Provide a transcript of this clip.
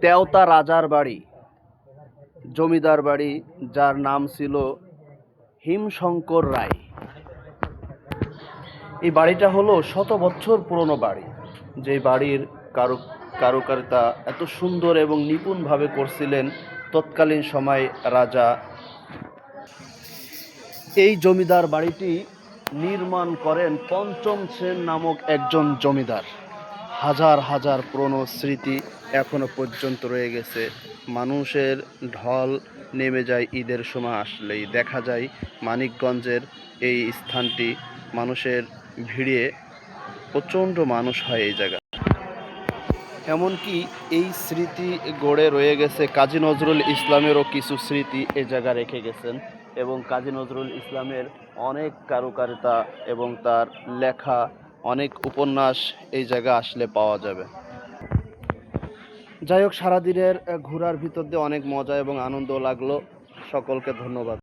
তেওতা রাজার বাড়ি, জমিদার বাড়ি, যার নাম ছিল হিমশঙ্কর রায়। এই বাড়িটা হলো শত বছর পুরনো বাড়ি, যে বাড়ির কারুকারিতা এত সুন্দর এবং নিপুণভাবে করছিলেন তৎকালীন সময় রাজা। এই জমিদার বাড়িটি নির্মাণ করেন পঞ্চম সেন নামক একজন জমিদার। হাজার হাজার পুরনো স্মৃতি এখনো পর্যন্ত রয়ে গেছে। মানুষের ঢল নেমে যায় ঈদের সময় আসলেই। দেখা যায় মানিকগঞ্জের এই স্থানটি মানুষের ভিড়ে প্রচণ্ড মানুষ হয় এই জায়গা। এমনকি এই স্মৃতি গড়ে রয়ে গেছে, কাজী নজরুল ইসলামেরও কিছু স্মৃতি এ জায়গা রেখে গেছেন, এবং কাজী নজরুল ইসলামের অনেক কারুকারিতা এবং তার লেখা অনেক উপন্যাস এই জায়গা আসলে পাওয়া যাবে। যাই হোক, সারাদিনের ঘোরার ভিতর দিয়ে অনেক মজা এবং আনন্দ লাগলো। সকলকে ধন্যবাদ।